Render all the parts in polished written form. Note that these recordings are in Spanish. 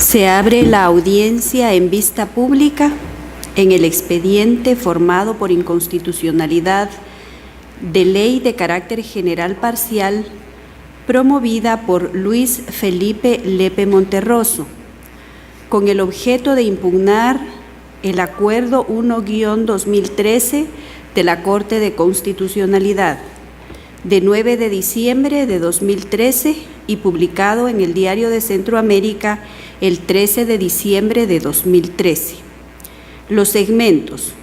Se abre la audiencia en vista pública en el expediente formado por inconstitucionalidad de ley de carácter general parcial promovida por Luis Felipe Lepe Monterroso, con el objeto de impugnar el Acuerdo 1-2013 de la Corte de Constitucionalidad de 9 de diciembre de 2013 y publicado en el Diario de Centroamérica el 13 de diciembre de 2013. Los segmentos: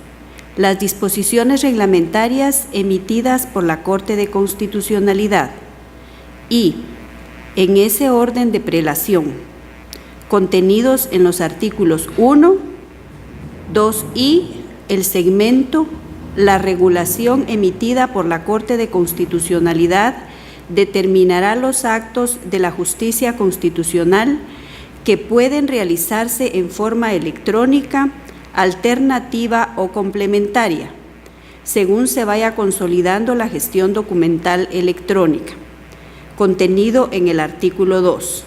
las disposiciones reglamentarias emitidas por la Corte de Constitucionalidad y, en ese orden de prelación, contenidos en los artículos 1, 2 y el segmento la regulación emitida por la Corte de Constitucionalidad determinará los actos de la justicia constitucional que pueden realizarse en forma electrónica, alternativa o complementaria, según se vaya consolidando la gestión documental electrónica, contenido en el artículo 2.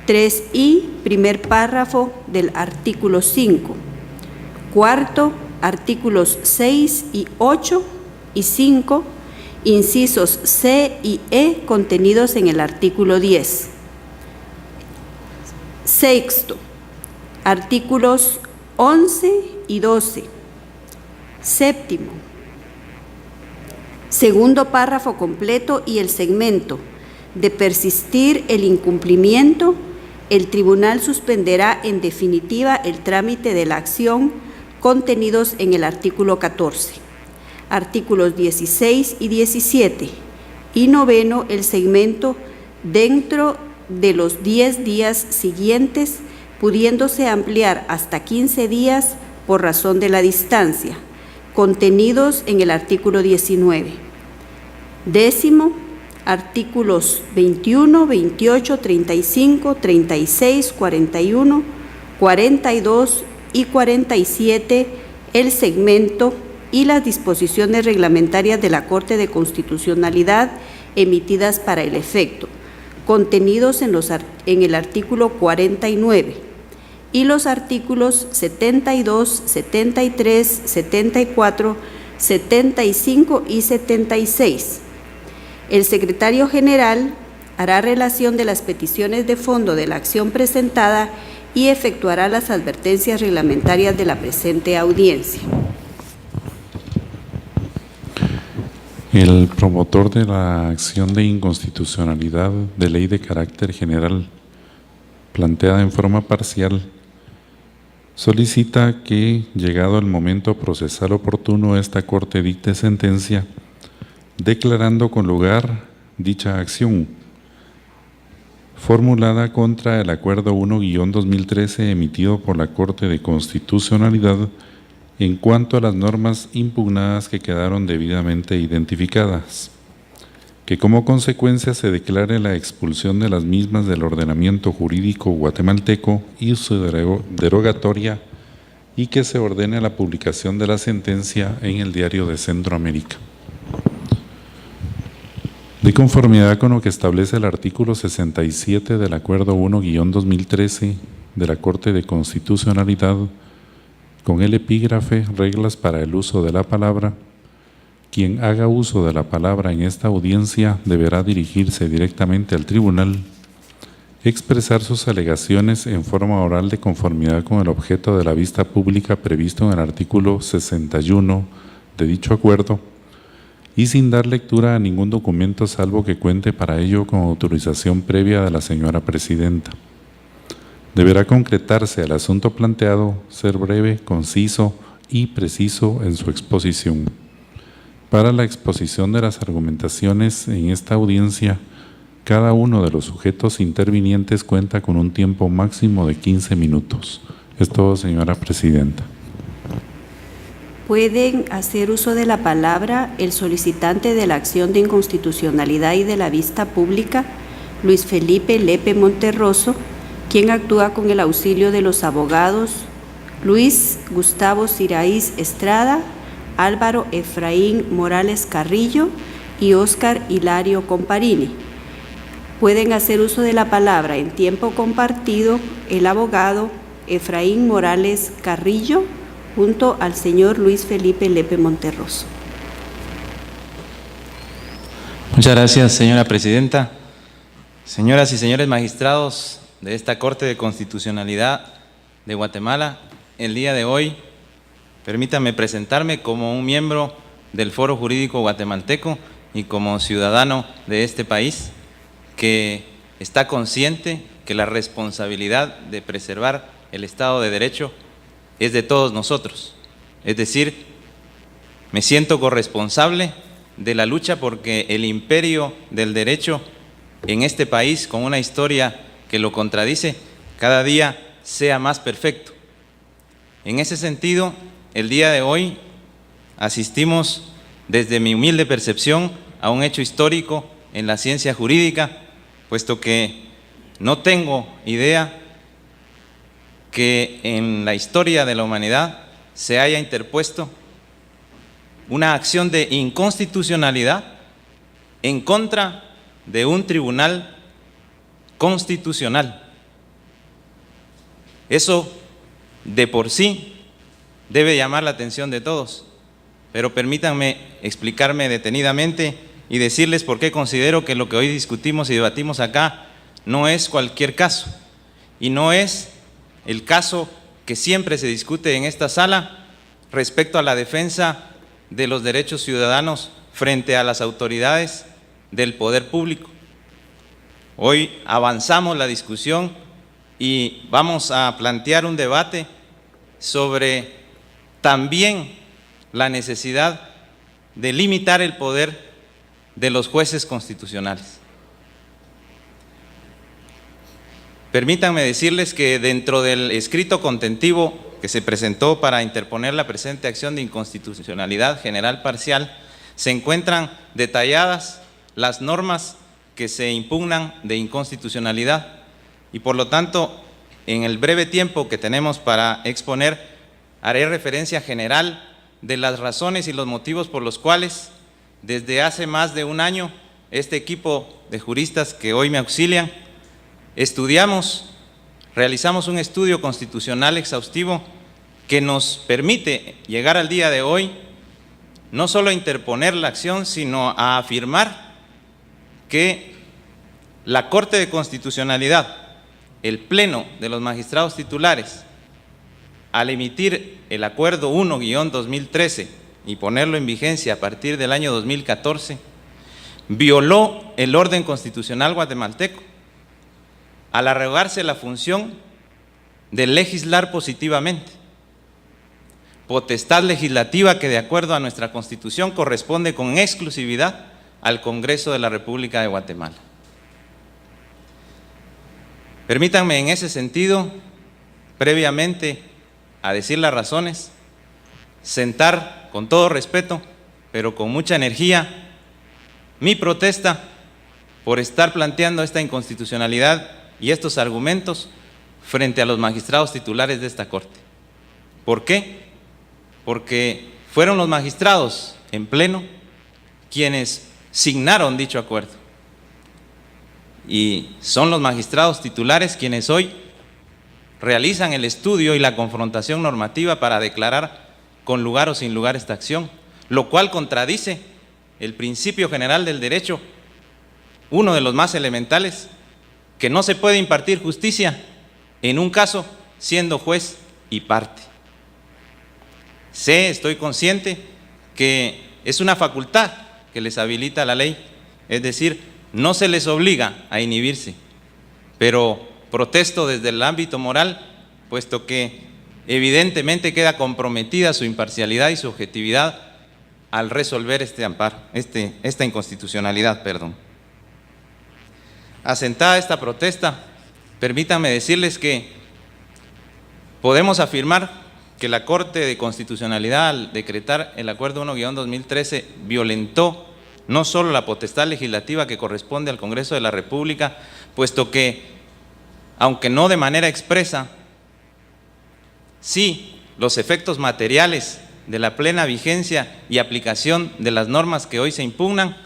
3i, primer párrafo del artículo 5. Cuarto, artículos 6 y 8 y 5, incisos C y E, contenidos en el artículo 10. Sexto, artículos 11 y 12. Séptimo, segundo párrafo completo y el segmento: de persistir el incumplimiento, el tribunal suspenderá en definitiva el trámite de la acción, contenidos en el artículo 14, artículos 16 y 17, y noveno, el segmento: dentro de los 10 días siguientes, pudiéndose ampliar hasta 15 días por razón de la distancia, contenidos en el artículo 19. Décimo, artículos 21, 28, 35, 36, 41, 42 y 47, el segmento y las disposiciones reglamentarias de la Corte de Constitucionalidad emitidas para el efecto, contenidos en el artículo 49, y los artículos 72, 73, 74, 75 y 76. El secretario general hará relación de las peticiones de fondo de la acción presentada y efectuará las advertencias reglamentarias de la presente audiencia. El promotor de la acción de inconstitucionalidad de ley de carácter general planteada en forma parcial solicita que, llegado el momento procesal oportuno, esta Corte dicte sentencia declarando con lugar dicha acción formulada contra el Acuerdo 1-2013 emitido por la Corte de Constitucionalidad en cuanto a las normas impugnadas que quedaron debidamente identificadas, que como consecuencia se declare la expulsión de las mismas del ordenamiento jurídico guatemalteco y su derogatoria, y que se ordene la publicación de la sentencia en el Diario de Centroamérica. De conformidad con lo que establece el artículo 67 del Acuerdo 1-2013 de la Corte de Constitucionalidad, con el epígrafe Reglas para el uso de la palabra, quien haga uso de la palabra en esta audiencia deberá dirigirse directamente al tribunal, expresar sus alegaciones en forma oral de conformidad con el objeto de la vista pública previsto en el artículo 61 de dicho acuerdo, y sin dar lectura a ningún documento salvo que cuente para ello con autorización previa de la señora presidenta. Deberá concretarse al asunto planteado, ser breve, conciso y preciso en su exposición. Para la exposición de las argumentaciones en esta audiencia, cada uno de los sujetos intervinientes cuenta con un tiempo máximo de 15 minutos. Es todo, señora presidenta. Pueden hacer uso de la palabra el solicitante de la acción de inconstitucionalidad y de la vista pública, Luis Felipe Lepe Monterroso, quien actúa con el auxilio de los abogados Luis Gustavo Siraíz Estrada, Álvaro Efraín Morales Carrillo y Óscar Hilario Comparini. pueden hacer uso de la palabra en tiempo compartido el abogado Efraín Morales Carrillo junto al señor Luis Felipe Lepe Monterroso. Muchas gracias, señora presidenta. Señoras y señores magistrados de esta Corte de Constitucionalidad de Guatemala, el día de hoy permítanme presentarme como un miembro del Foro Jurídico Guatemalteco y como ciudadano de este país que está consciente que la responsabilidad de preservar el Estado de Derecho es de todos nosotros. Es decir, me siento corresponsable de la lucha porque el imperio del derecho en este país, con una historia que lo contradice, cada día sea más perfecto. En ese sentido, el día de hoy asistimos, desde mi humilde percepción, a un hecho histórico en la ciencia jurídica, puesto que no tengo idea que en la historia de la humanidad se haya interpuesto una acción de inconstitucionalidad en contra de un tribunal constitucional. Eso de por sí debe llamar la atención de todos, pero permítanme explicarme detenidamente y decirles por qué considero que lo que hoy discutimos y debatimos acá no es cualquier caso, y no es el caso que siempre se discute en esta sala respecto a la defensa de los derechos ciudadanos frente a las autoridades del poder público. Hoy avanzamos la discusión y vamos a plantear un debate sobre también la necesidad de limitar el poder de los jueces constitucionales. Permítanme decirles que dentro del escrito contentivo que se presentó para interponer la presente acción de inconstitucionalidad general parcial, se encuentran detalladas las normas que se impugnan de inconstitucionalidad y por lo tanto, en el breve tiempo que tenemos para exponer, haré referencia general de las razones y los motivos por los cuales desde hace más de un año este equipo de juristas que hoy me auxilian realizamos un estudio constitucional exhaustivo que nos permite llegar al día de hoy no solo a interponer la acción, sino a afirmar que la Corte de Constitucionalidad, el Pleno de los Magistrados Titulares, al emitir el Acuerdo 1-2013 y ponerlo en vigencia a partir del año 2014, violó el orden constitucional guatemalteco al arrogarse la función de legislar positivamente, potestad legislativa que de acuerdo a nuestra Constitución corresponde con exclusividad al Congreso de la República de Guatemala. Permítanme en ese sentido, previamente a decir las razones, sentar con todo respeto, pero con mucha energía, mi protesta por estar planteando esta inconstitucionalidad y estos argumentos frente a los magistrados titulares de esta Corte. ¿Por qué? Porque fueron los magistrados en pleno quienes signaron dicho acuerdo. Y son los magistrados titulares quienes hoy realizan el estudio y la confrontación normativa para declarar con lugar o sin lugar esta acción, lo cual contradice el principio general del derecho, uno de los más elementales, que no se puede impartir justicia en un caso siendo juez y parte. Estoy consciente que es una facultad que les habilita la ley, es decir, no se les obliga a inhibirse, pero protesto desde el ámbito moral, puesto que evidentemente queda comprometida su imparcialidad y su objetividad al resolver esta inconstitucionalidad. Asentada esta protesta, permítanme decirles que podemos afirmar que la Corte de Constitucionalidad, al decretar el Acuerdo 1-2013, violentó no solo la potestad legislativa que corresponde al Congreso de la República, puesto que, aunque no de manera expresa, sí los efectos materiales de la plena vigencia y aplicación de las normas que hoy se impugnan,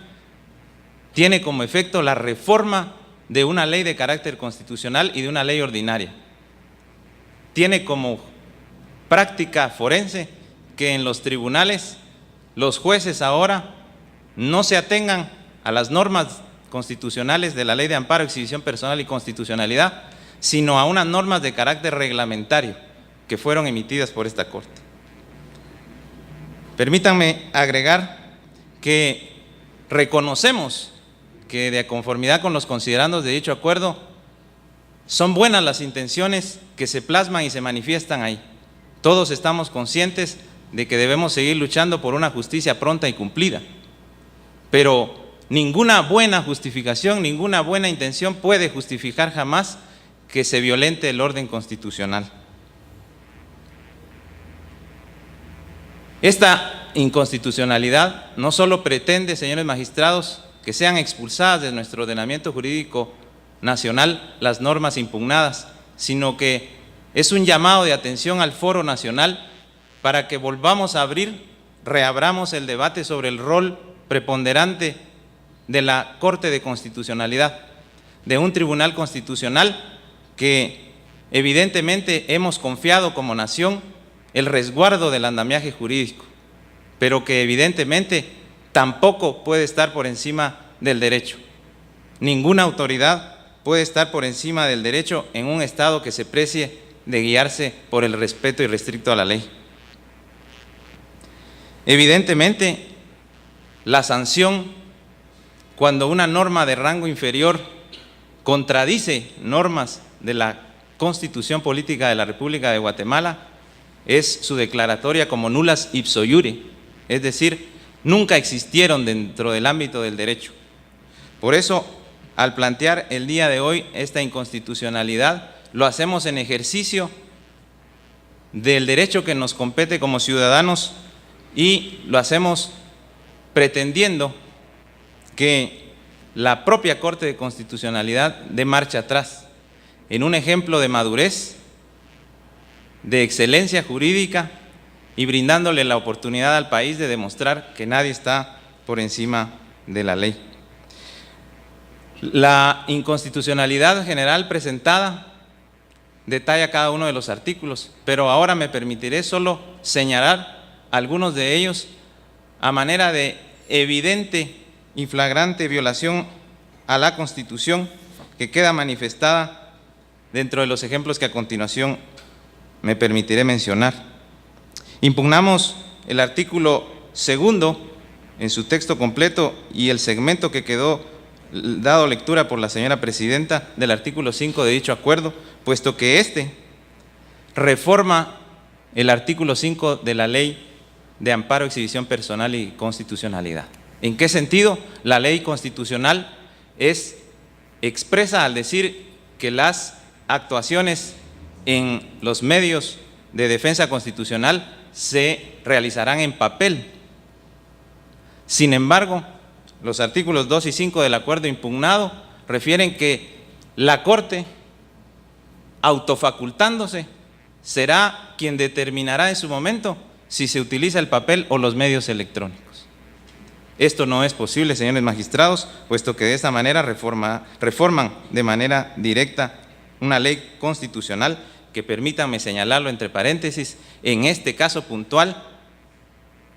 tiene como efecto la reforma de una ley de carácter constitucional y de una ley ordinaria. Tiene como práctica forense que en los tribunales los jueces ahora no se atengan a las normas constitucionales de la Ley de Amparo, Exhibición Personal y Constitucionalidad, sino a unas normas de carácter reglamentario que fueron emitidas por esta Corte. Permítanme agregar que reconocemos que, de conformidad con los considerandos de dicho acuerdo, son buenas las intenciones que se plasman y se manifiestan ahí. Todos estamos conscientes de que debemos seguir luchando por una justicia pronta y cumplida, pero ninguna buena justificación, ninguna buena intención puede justificar jamás que se violente el orden constitucional. Esta inconstitucionalidad no solo pretende, señores magistrados, que sean expulsadas de nuestro ordenamiento jurídico nacional las normas impugnadas, sino que es un llamado de atención al Foro Nacional para que volvamos a reabramos el debate sobre el rol preponderante de la Corte de Constitucionalidad, de un tribunal constitucional que evidentemente hemos confiado como nación el resguardo del andamiaje jurídico, pero que evidentemente tampoco puede estar por encima del derecho. Ninguna autoridad puede estar por encima del derecho en un Estado que se precie de guiarse por el respeto irrestricto a la ley. Evidentemente, la sanción cuando una norma de rango inferior contradice normas de la Constitución Política de la República de Guatemala es su declaratoria como nulas ipso iure, es decir, nunca existieron dentro del ámbito del derecho. Por eso, al plantear el día de hoy esta inconstitucionalidad, lo hacemos en ejercicio del derecho que nos compete como ciudadanos y lo hacemos pretendiendo que la propia Corte de Constitucionalidad dé marcha atrás en un ejemplo de madurez, de excelencia jurídica y brindándole la oportunidad al país de demostrar que nadie está por encima de la ley. La inconstitucionalidad general presentada detalla cada uno de los artículos, pero ahora me permitiré solo señalar algunos de ellos a manera de evidente y flagrante violación a la Constitución que queda manifestada dentro de los ejemplos que a continuación me permitiré mencionar. Impugnamos el artículo 2 en su texto completo y el segmento que quedó dado lectura por la señora presidenta del artículo 5 de dicho acuerdo, puesto que este reforma el artículo 5 de la Ley de Amparo, Exhibición Personal y Constitucionalidad. ¿En qué sentido? La ley constitucional es expresa al decir que las actuaciones en los medios de defensa constitucional se realizarán en papel. Sin embargo, los artículos 2 y 5 del acuerdo impugnado refieren que la Corte, autofacultándose, será quien determinará en su momento si se utiliza el papel o los medios electrónicos. Esto no es posible, señores magistrados, puesto que de esta manera reforman de manera directa una ley constitucional que, permítanme señalarlo entre paréntesis, en este caso puntual,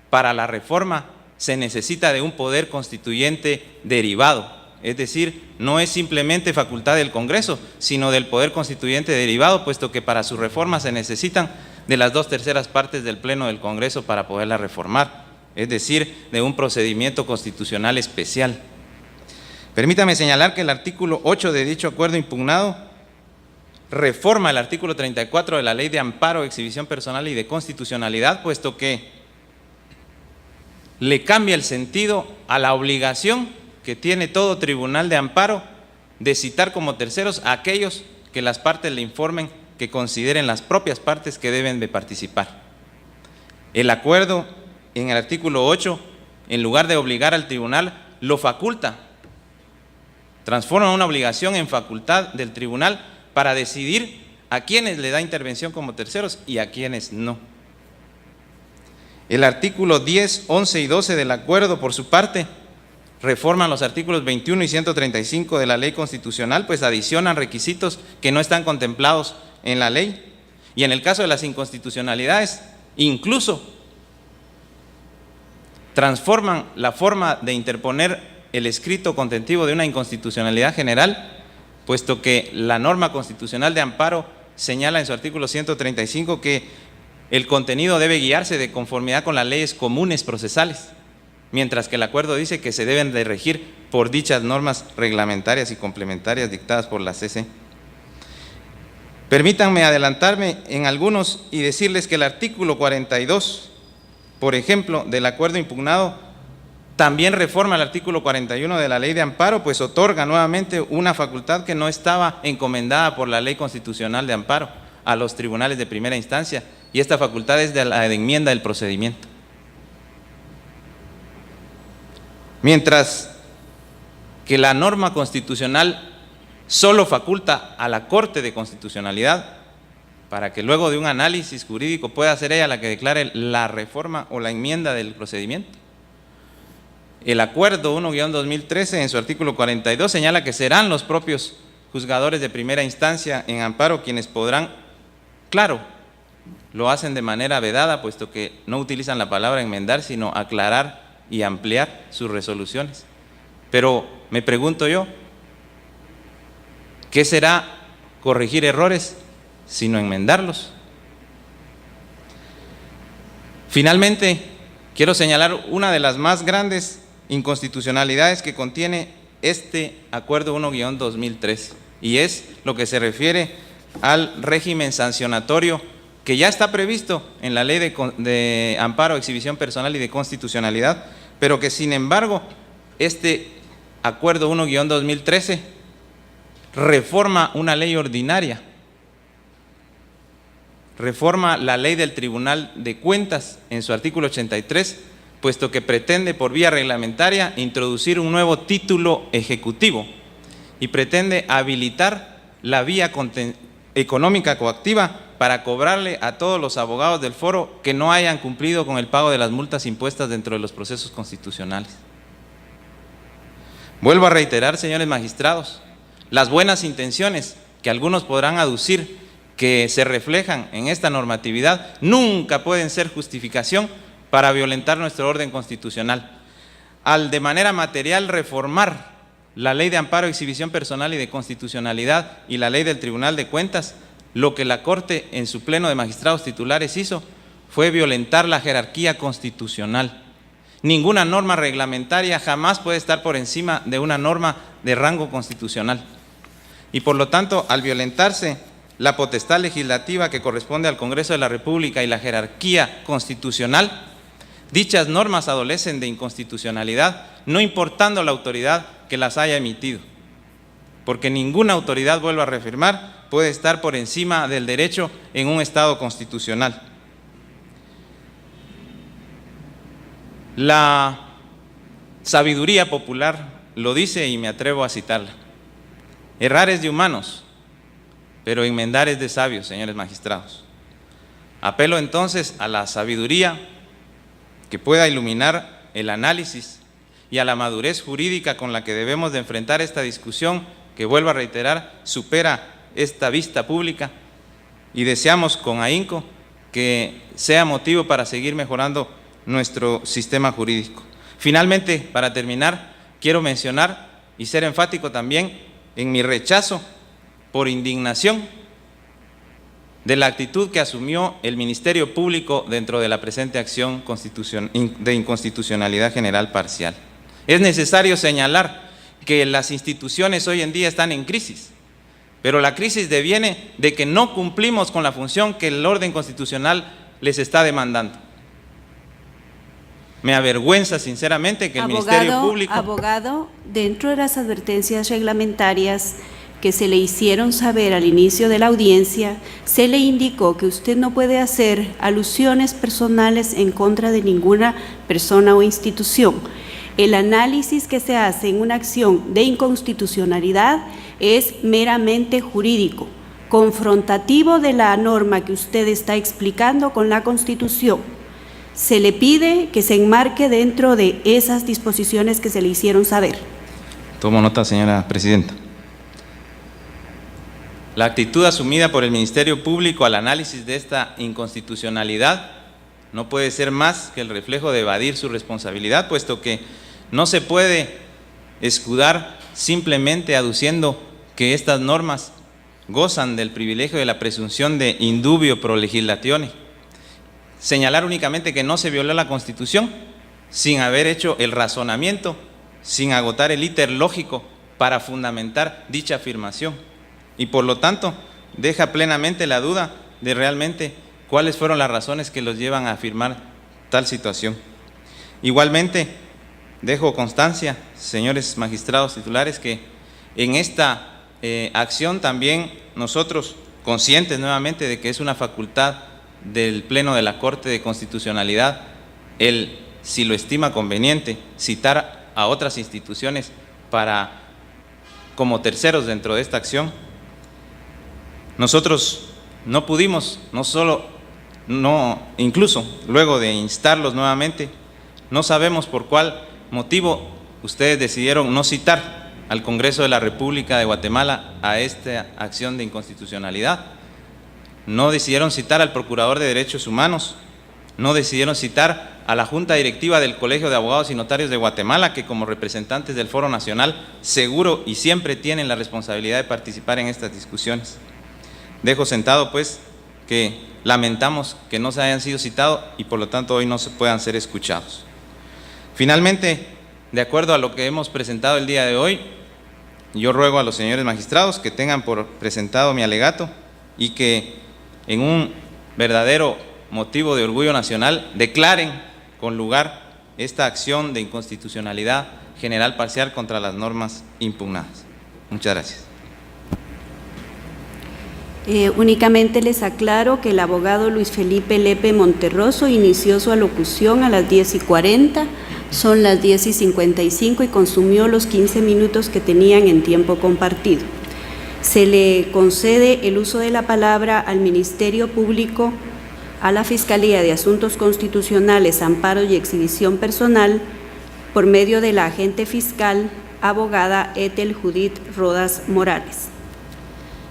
para la reforma se necesita de un poder constituyente derivado, es decir, no es simplemente facultad del Congreso, sino del poder constituyente derivado, puesto que para su reforma se necesitan de las 2/3 partes del Pleno del Congreso para poderla reformar, es decir, de un procedimiento constitucional especial. Permítame señalar que el artículo 8 de dicho acuerdo impugnado reforma el artículo 34 de la Ley de Amparo, Exhibición Personal y de Constitucionalidad, puesto que le cambia el sentido a la obligación que tiene todo tribunal de amparo de citar como terceros a aquellos que las partes le informen que consideren las propias partes que deben de participar. El acuerdo en el artículo 8, en lugar de obligar al tribunal, lo faculta, transforma una obligación en facultad del tribunal para decidir a quienes le da intervención como terceros y a quienes no. El artículo 10, 11 y 12 del acuerdo, por su parte, reforman los artículos 21 y 135 de la ley constitucional, pues adicionan requisitos que no están contemplados en la ley. Y en el caso de las inconstitucionalidades, incluso transforman la forma de interponer el escrito contentivo de una inconstitucionalidad general, puesto que la norma constitucional de amparo señala en su artículo 135 que el contenido debe guiarse de conformidad con las leyes comunes procesales, mientras que el acuerdo dice que se deben de regir por dichas normas reglamentarias y complementarias dictadas por la CC. Permítanme adelantarme en algunos y decirles que el artículo 42, por ejemplo, del acuerdo impugnado, también reforma el artículo 41 de la ley de amparo, pues otorga nuevamente una facultad que no estaba encomendada por la ley constitucional de amparo a los tribunales de primera instancia, y esta facultad es de la enmienda del procedimiento. Mientras que la norma constitucional solo faculta a la Corte de Constitucionalidad para que luego de un análisis jurídico pueda ser ella la que declare la reforma o la enmienda del procedimiento. El acuerdo 1-2013 en su artículo 42 señala que serán los propios juzgadores de primera instancia en amparo quienes podrán, claro, lo hacen de manera vedada, puesto que no utilizan la palabra enmendar, sino aclarar y ampliar sus resoluciones. Pero me pregunto yo, ¿qué será corregir errores sino enmendarlos? Finalmente, quiero señalar una de las más grandes inconstitucionalidades que contiene este acuerdo 1-2013, y es lo que se refiere al régimen sancionatorio que ya está previsto en la ley de amparo, exhibición personal y de constitucionalidad, pero que sin embargo este acuerdo 1-2013 reforma una ley ordinaria, reforma la ley del Tribunal de Cuentas en su artículo 83, puesto que pretende por vía reglamentaria introducir un nuevo título ejecutivo y pretende habilitar la vía económica coactiva para cobrarle a todos los abogados del foro que no hayan cumplido con el pago de las multas impuestas dentro de los procesos constitucionales. Vuelvo a reiterar, señores magistrados, las buenas intenciones que algunos podrán aducir que se reflejan en esta normatividad nunca pueden ser justificación para violentar nuestro orden constitucional. Al de manera material reformar la ley de amparo, exhibición personal y de constitucionalidad y la ley del Tribunal de Cuentas, lo que la Corte en su pleno de magistrados titulares hizo fue violentar la jerarquía constitucional. Ninguna norma reglamentaria jamás puede estar por encima de una norma de rango constitucional. Y por lo tanto, al violentarse la potestad legislativa que corresponde al Congreso de la República y la jerarquía constitucional, dichas normas adolecen de inconstitucionalidad, no importando la autoridad que las haya emitido, porque ninguna autoridad, vuelvo a reafirmar, puede estar por encima del derecho en un Estado constitucional. La sabiduría popular lo dice y me atrevo a citarla: errar es de humanos, pero enmendar es de sabios, señores magistrados. Apelo entonces a la sabiduría que pueda iluminar el análisis y a la madurez jurídica con la que debemos de enfrentar esta discusión, que, vuelvo a reiterar, supera esta vista pública, y deseamos con ahínco que sea motivo para seguir mejorando nuestro sistema jurídico. Finalmente, para terminar, quiero mencionar y ser enfático también en mi rechazo por indignación de la actitud que asumió el Ministerio Público dentro de la presente acción de inconstitucionalidad general parcial. Es necesario señalar que las instituciones hoy en día están en crisis, pero la crisis deviene de que no cumplimos con la función que el orden constitucional les está demandando. Me avergüenza sinceramente que el Ministerio Público… Abogado, dentro de las advertencias reglamentarias que se le hicieron saber al inicio de la audiencia, se le indicó que usted no puede hacer alusiones personales en contra de ninguna persona o institución. El análisis que se hace en una acción de inconstitucionalidad es meramente jurídico, confrontativo de la norma que usted está explicando con la Constitución. Se le pide que se enmarque dentro de esas disposiciones que se le hicieron saber. Tomo nota, señora presidenta. La actitud asumida por el Ministerio Público al análisis de esta inconstitucionalidad no puede ser más que el reflejo de evadir su responsabilidad, puesto que no se puede escudar simplemente aduciendo que estas normas gozan del privilegio de la presunción de indubio pro legislatione. Señalar únicamente que no se violó la Constitución sin haber hecho el razonamiento, sin agotar el íter lógico para fundamentar dicha afirmación. Y por lo tanto, deja plenamente la duda de realmente cuáles fueron las razones que los llevan a afirmar tal situación. Igualmente, dejo constancia, señores magistrados titulares, que en esta acción también nosotros, conscientes nuevamente de que es una facultad del Pleno de la Corte de Constitucionalidad, el, si lo estima conveniente, citar a otras instituciones como terceros dentro de esta acción. Nosotros no pudimos, incluso luego de instarlos nuevamente, no sabemos por cuál motivo ustedes decidieron no citar al Congreso de la República de Guatemala a esta acción de inconstitucionalidad. No decidieron citar al Procurador de Derechos Humanos, no decidieron citar a la Junta Directiva del Colegio de Abogados y Notarios de Guatemala, que como representantes del Foro Nacional seguro y siempre tienen la responsabilidad de participar en estas discusiones. Dejo sentado pues que lamentamos que no se hayan sido citados y por lo tanto hoy no se puedan ser escuchados. Finalmente, de acuerdo a lo que hemos presentado el día de hoy, yo ruego a los señores magistrados que tengan por presentado mi alegato y que en un verdadero motivo de orgullo nacional declaren con lugar esta acción de inconstitucionalidad general parcial contra las normas impugnadas. Muchas gracias. Únicamente les aclaro que el abogado Luis Felipe Lepe Monterroso inició su alocución a las 10:40, son las 10:55 y consumió los 15 minutos que tenían en tiempo compartido. Se le concede el uso de la palabra al Ministerio Público, a la Fiscalía de Asuntos Constitucionales, Amparo y Exhibición Personal, por medio de la agente fiscal, abogada Ethel Judith Rodas Morales.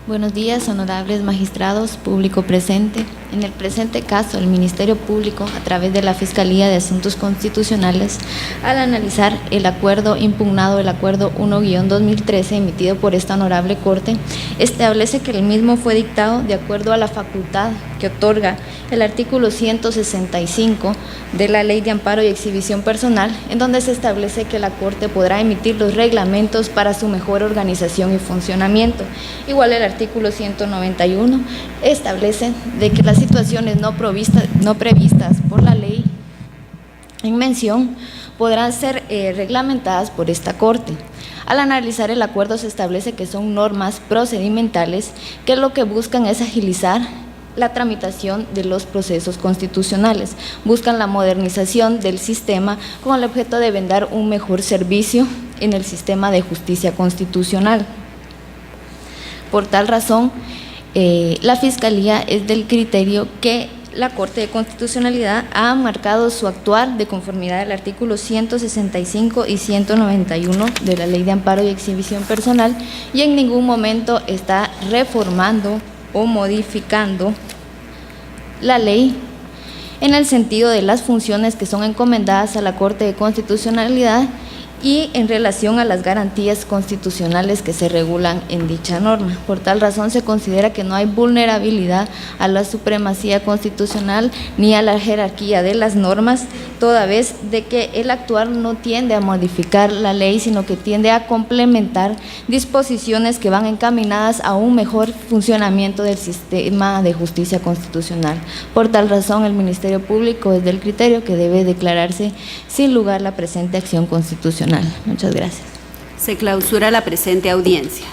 Buenos días, honorables magistrados, público presente. En el presente caso, el Ministerio Público, a través de la Fiscalía de Asuntos Constitucionales, al analizar el acuerdo impugnado, el Acuerdo 1-2013, emitido por esta honorable Corte, establece que el mismo fue dictado de acuerdo a la facultad que otorga el artículo 165 de la Ley de Amparo y Exhibición Personal, en donde se establece que la Corte podrá emitir los reglamentos para su mejor organización y funcionamiento. Igual el artículo 191 establece de que las situaciones no previstas por la ley en mención podrán ser reglamentadas por esta Corte. Al analizar el acuerdo se establece que son normas procedimentales que lo que buscan es agilizar la tramitación de los procesos constitucionales, buscan la modernización del sistema con el objeto de brindar un mejor servicio en el sistema de justicia constitucional. Por tal razón, la Fiscalía es del criterio que la Corte de Constitucionalidad ha marcado su actuar de conformidad al artículo 165 y 191 de la Ley de Amparo y Exhibición Personal y en ningún momento está reformando o modificando la ley en el sentido de las funciones que son encomendadas a la Corte de Constitucionalidad y en relación a las garantías constitucionales que se regulan en dicha norma. Por tal razón se considera que no hay vulnerabilidad a la supremacía constitucional ni a la jerarquía de las normas, toda vez de que el actuar no tiende a modificar la ley, sino que tiende a complementar disposiciones que van encaminadas a un mejor funcionamiento del sistema de justicia constitucional. Por tal razón, el Ministerio Público es del criterio que debe declararse sin lugar la presente acción constitucional. Muchas gracias. Se clausura la presente audiencia.